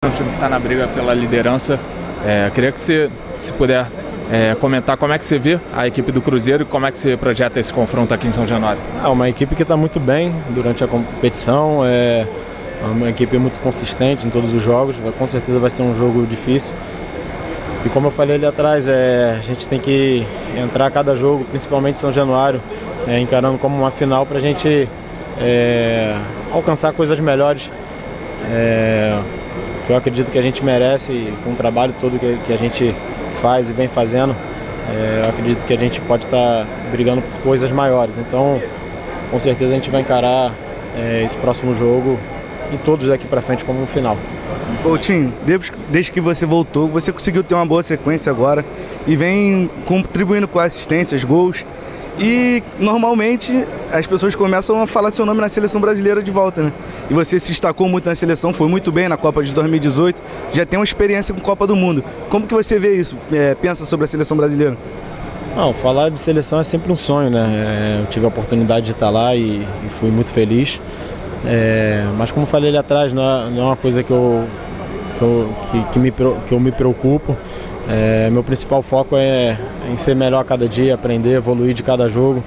Um time que está na briga pela liderança. Queria que você, se puder, comentar como é que você vê a equipe do Cruzeiro e como é que você projeta esse confronto aqui em São Januário. Uma equipe que está muito bem durante a competição, é uma equipe muito consistente em todos os jogos, com certeza vai ser um jogo difícil. E como eu falei ali atrás, a gente tem que entrar a cada jogo, principalmente em São Januário, encarando como uma final para a gente alcançar coisas melhores. Que eu acredito que a gente merece, e com o trabalho todo que a gente faz e vem fazendo, eu acredito que a gente pode estar brigando por coisas maiores. Então, com certeza a gente vai encarar esse próximo jogo e todos daqui para frente como um final. Tim, desde que você voltou, você conseguiu ter uma boa sequência agora e vem contribuindo com assistências, gols. E normalmente as pessoas começam a falar seu nome na seleção brasileira de volta, né? E você se destacou muito na seleção, foi muito bem na Copa de 2018, já tem uma experiência com Copa do Mundo. Como que você vê isso? Pensa sobre a seleção brasileira? Não, falar de seleção é sempre um sonho, né? Eu tive a oportunidade de estar lá e fui muito feliz. Mas como falei ali atrás, não é uma coisa que eu me preocupo. Meu principal foco é em ser melhor a cada dia, aprender, evoluir de cada jogo,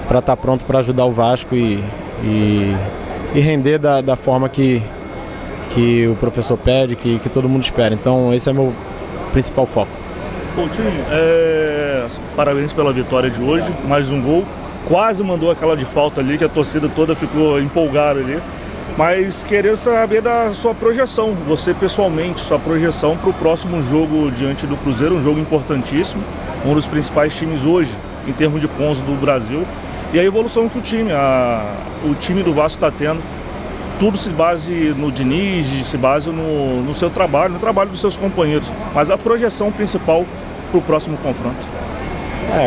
para estar pronto para ajudar o Vasco e render da forma que o professor pede, que todo mundo espera. Então esse é meu principal foco. Coutinho, parabéns pela vitória de hoje, mais um gol, quase mandou aquela de falta ali, que a torcida toda ficou empolgada ali. Mas queria saber da sua projeção, você pessoalmente, sua projeção para o próximo jogo diante do Cruzeiro, um jogo importantíssimo, um dos principais times hoje, em termos de pontos do Brasil, e a evolução que o time do Vasco está tendo. Tudo se base no Diniz, se base no seu trabalho, no trabalho dos seus companheiros, mas a projeção principal para o próximo confronto.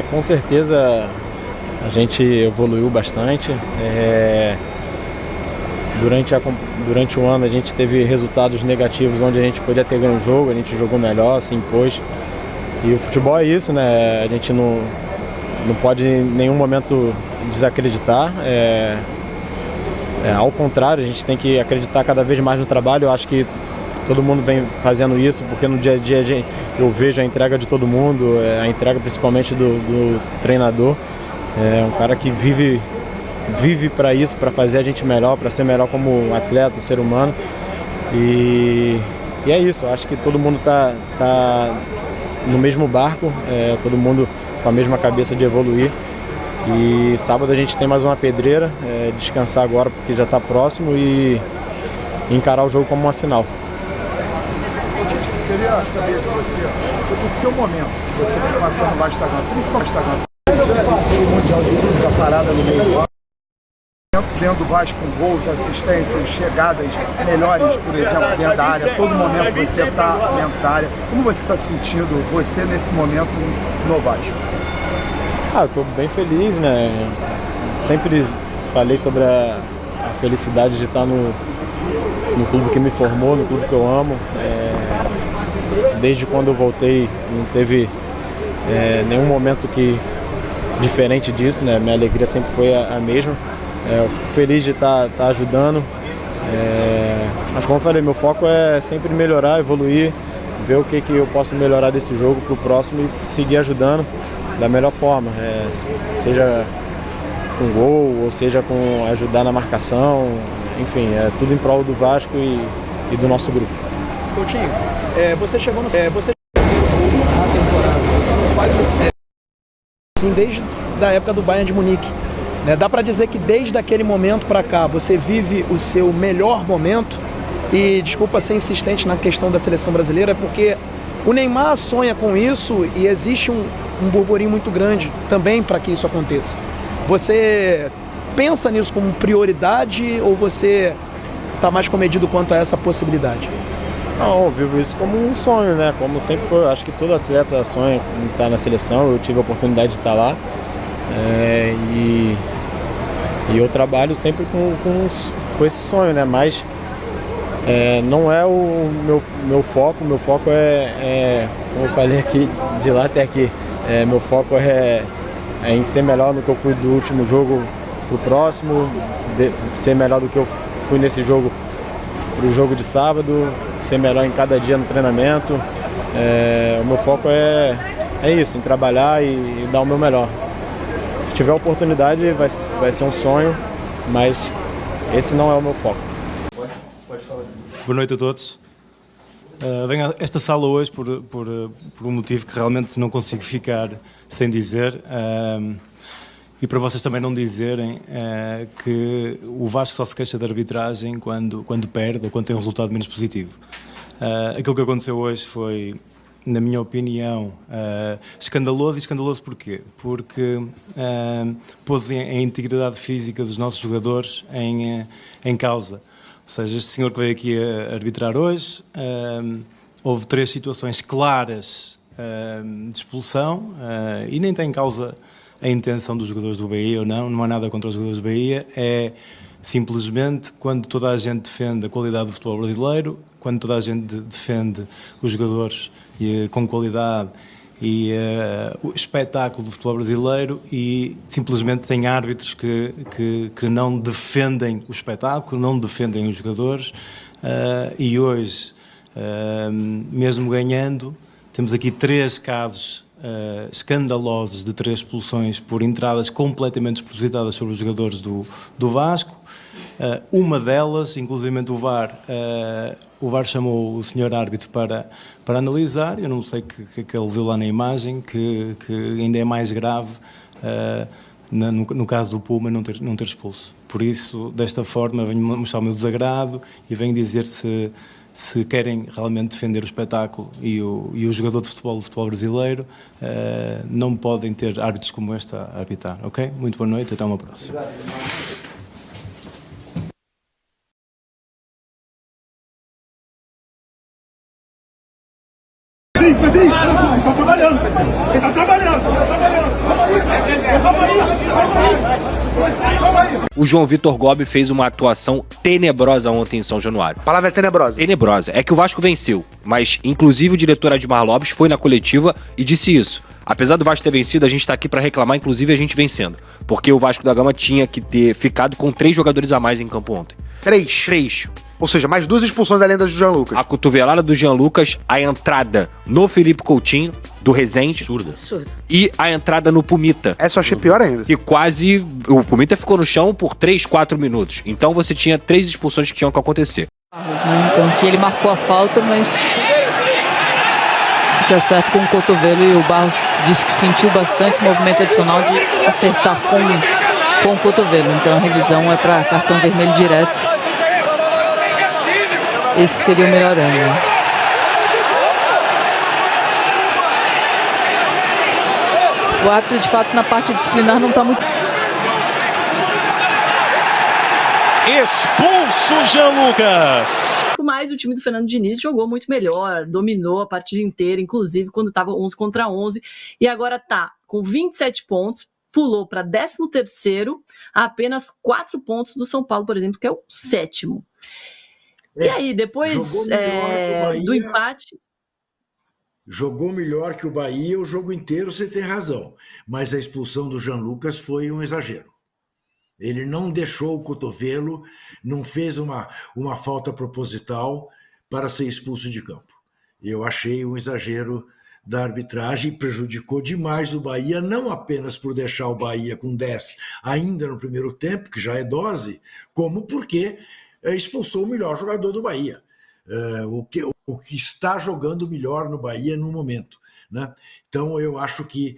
Com certeza a gente evoluiu bastante. Durante o ano a gente teve resultados negativos onde a gente podia ter ganho o jogo, a gente jogou melhor, se impôs. E o futebol é isso, né? A gente não pode em nenhum momento desacreditar. Ao contrário, a gente tem que acreditar cada vez mais no trabalho. Eu acho que todo mundo vem fazendo isso, porque no dia a dia eu vejo a entrega de todo mundo, a entrega principalmente do treinador. Um cara que vive para isso, para fazer a gente melhor, para ser melhor como atleta, ser humano. E é isso, acho que todo mundo tá no mesmo barco, todo mundo com a mesma cabeça de evoluir. E sábado a gente tem mais uma pedreira, descansar agora porque já está próximo e encarar o jogo como uma final. Eu queria saber de você, o seu momento, que você vem passando no Instagram, principalmente o Mundial de Clubes, a parada no meio do ano, dentro do Vasco, com gols, assistências, chegadas melhores, por exemplo, dentro da área, todo momento você está dentro da área. Como você está sentindo você nesse momento no Vasco? Eu estou bem feliz, né? Sempre falei sobre a felicidade de estar no clube que me formou, no clube que eu amo. Desde quando eu voltei, não teve nenhum momento diferente disso, né? Minha alegria sempre foi a mesma. Eu fico feliz de estar ajudando, mas como eu falei, meu foco é sempre melhorar, evoluir, ver o que eu posso melhorar desse jogo para o próximo e seguir ajudando da melhor forma, seja com gol ou seja com ajudar na marcação, enfim, tudo em prol do Vasco e do nosso grupo. Coutinho, você chegou na temporada, você não faz assim desde a época do Bayern de Munique. Dá para dizer que desde aquele momento para cá você vive o seu melhor momento e, desculpa ser insistente na questão da seleção brasileira, porque o Neymar sonha com isso e existe um burburinho muito grande também para que isso aconteça. Você pensa nisso como prioridade ou você está mais comedido quanto a essa possibilidade? Não, eu vivo isso como um sonho, né? Como sempre foi, acho que todo atleta sonha em estar na seleção, eu tive a oportunidade de estar lá. E eu trabalho sempre com esse sonho, né? Mas não é o meu foco como eu falei aqui, de lá até aqui, meu foco é em ser melhor do que eu fui do último jogo pro próximo, ser melhor do que eu fui nesse jogo o jogo de sábado, ser melhor em cada dia no treinamento. O meu foco é isso, em trabalhar e dar o meu melhor. Se tiver oportunidade vai ser um sonho, mas esse não é o meu foco. Boa noite a todos. Venho a esta sala hoje por um motivo que realmente não consigo ficar sem dizer. E para vocês também não dizerem que o Vasco só se queixa de arbitragem quando perde ou quando tem um resultado menos positivo. Aquilo que aconteceu hoje foi, na minha opinião, escandaloso. E escandaloso porquê? Porque pôs a integridade física dos nossos jogadores em causa. Ou seja, este senhor que veio aqui a arbitrar hoje, houve 3 situações claras de expulsão e nem tem em causa a intenção dos jogadores do Bahia ou não há nada contra os jogadores do Bahia, é simplesmente quando toda a gente defende a qualidade do futebol brasileiro, quando toda a gente defende os jogadores com qualidade e o espetáculo do futebol brasileiro, e simplesmente tem árbitros que não defendem o espetáculo, não defendem os jogadores, e hoje, mesmo ganhando, temos aqui 3 casos escandalosos de 3 expulsões por entradas completamente despropositadas sobre os jogadores do Vasco. Uma delas, inclusive o VAR chamou o senhor árbitro para analisar. Eu não sei o que ele viu lá na imagem, que ainda é mais grave no caso do Puma não ter expulso. Por isso, desta forma, venho mostrar o meu desagrado e venho dizer se querem realmente defender o espetáculo e o jogador de futebol, do futebol brasileiro, não podem ter árbitros como este a arbitrar, ok? Muito boa noite, até uma próxima. O João Vitor Gobi fez uma atuação tenebrosa ontem em São Januário. A palavra é tenebrosa. Tenebrosa. É que o Vasco venceu, mas inclusive o diretor Admar Lopes foi na coletiva e disse isso. Apesar do Vasco ter vencido, a gente tá aqui pra reclamar, inclusive a gente vencendo. Porque o Vasco da Gama tinha que ter ficado com 3 jogadores a mais em campo ontem. 3. Ou seja, mais 2 expulsões além das do Jean Lucas. A cotovelada do Jean Lucas, a entrada no Felipe Coutinho, do Rezende. Absurdo. E a entrada no Pumita. Essa eu achei pior ainda. Que quase... O Pumita ficou no chão por 3, 4 minutos. Então você tinha 3 expulsões que tinham que acontecer. Então que ele marcou a falta, mas fica certo com o cotovelo, e o Barros disse que sentiu bastante movimento adicional de acertar com o cotovelo. Então a revisão é para cartão vermelho direto. Esse seria o melhor ângulo. O árbitro, de fato, na parte disciplinar não está muito... Expulso Jean Lucas. Mas o time do Fernando Diniz jogou muito melhor, dominou a partida inteira, inclusive quando estava 11 contra 11, e agora está com 27 pontos, pulou para 13º, a apenas 4 pontos do São Paulo, por exemplo, que é o 7º. E aí, depois do empate... Jogou melhor que o Bahia o jogo inteiro, você tem razão. Mas a expulsão do Jean Lucas foi um exagero. Ele não deixou o cotovelo, não fez uma falta proposital para ser expulso de campo. Eu achei um exagero da arbitragem, prejudicou demais o Bahia, não apenas por deixar o Bahia com 10 ainda no primeiro tempo, que já é dose, como porque expulsou o melhor jogador do Bahia. O que está jogando melhor no Bahia no momento, né? Então eu acho que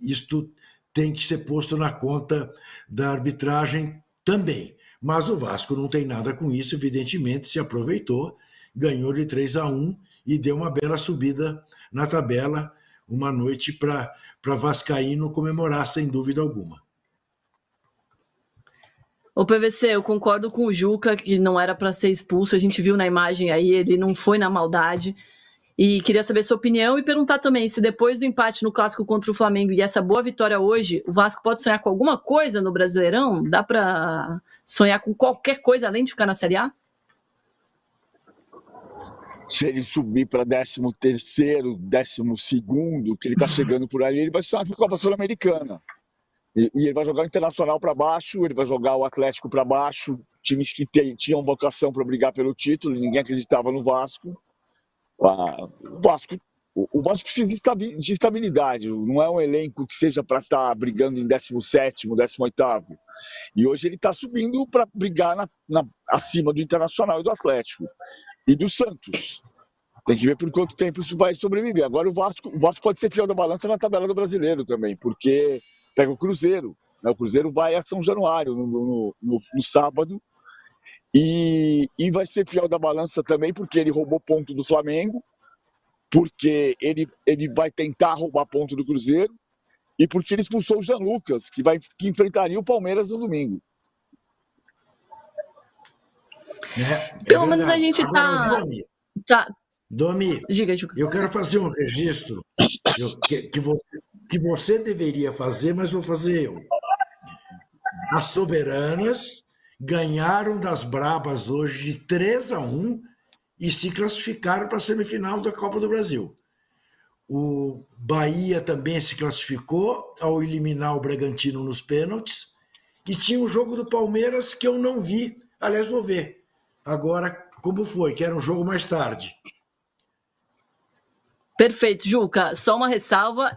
isto tem que ser posto na conta da arbitragem também. Mas o Vasco não tem nada com isso, evidentemente se aproveitou, ganhou de 3-1 e deu uma bela subida na tabela, uma noite para vascaíno comemorar, sem dúvida alguma. O PVC, eu concordo com o Juca que não era para ser expulso, a gente viu na imagem aí, ele não foi na maldade, e queria saber sua opinião e perguntar também se depois do empate no Clássico contra o Flamengo e essa boa vitória hoje, o Vasco pode sonhar com alguma coisa no Brasileirão? Dá para sonhar com qualquer coisa além de ficar na Série A? Se ele subir para 13º, 12º, que ele está chegando por ali, ele vai sonhar com a Copa Sul-Americana. E ele vai jogar o Internacional para baixo, ele vai jogar o Atlético para baixo, times que tinham vocação para brigar pelo título, ninguém acreditava no Vasco. O Vasco precisa de estabilidade, não é um elenco que seja para estar brigando em 17º, 18º. E hoje ele está subindo para brigar acima do Internacional e do Atlético. E do Santos. Tem que ver por quanto tempo isso vai sobreviver. Agora o Vasco pode ser fiel da balança na tabela do Brasileiro também, porque pega o Cruzeiro. Né? O Cruzeiro vai a São Januário no sábado. E vai ser fiel da balança também, porque ele roubou ponto do Flamengo, porque ele vai tentar roubar ponto do Cruzeiro, e porque ele expulsou o Jean Lucas, que enfrentaria o Palmeiras no domingo. Pelo menos a gente Agora, tá. Domi, Diga. Eu quero fazer um registro que você deveria fazer, mas vou fazer eu. As Soberanas ganharam das Brabas hoje de 3-1 e se classificaram para a semifinal da Copa do Brasil. O Bahia também se classificou ao eliminar o Bragantino nos pênaltis e tinha o jogo do Palmeiras que eu não vi. Aliás, vou ver agora como foi, que era um jogo mais tarde. Perfeito, Juca. Só uma ressalva,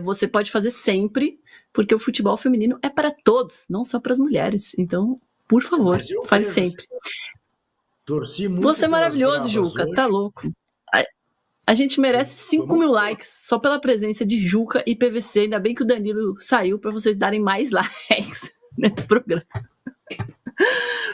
você pode fazer sempre, porque o futebol feminino é para todos, não só para as mulheres. Então, por favor, fale sempre. Torci muito. Você é maravilhoso, Juca, hoje. Tá louco. A gente merece 5.000 likes só pela presença de Juca e PVC. Ainda bem que o Danilo saiu para vocês darem mais likes nesse programa.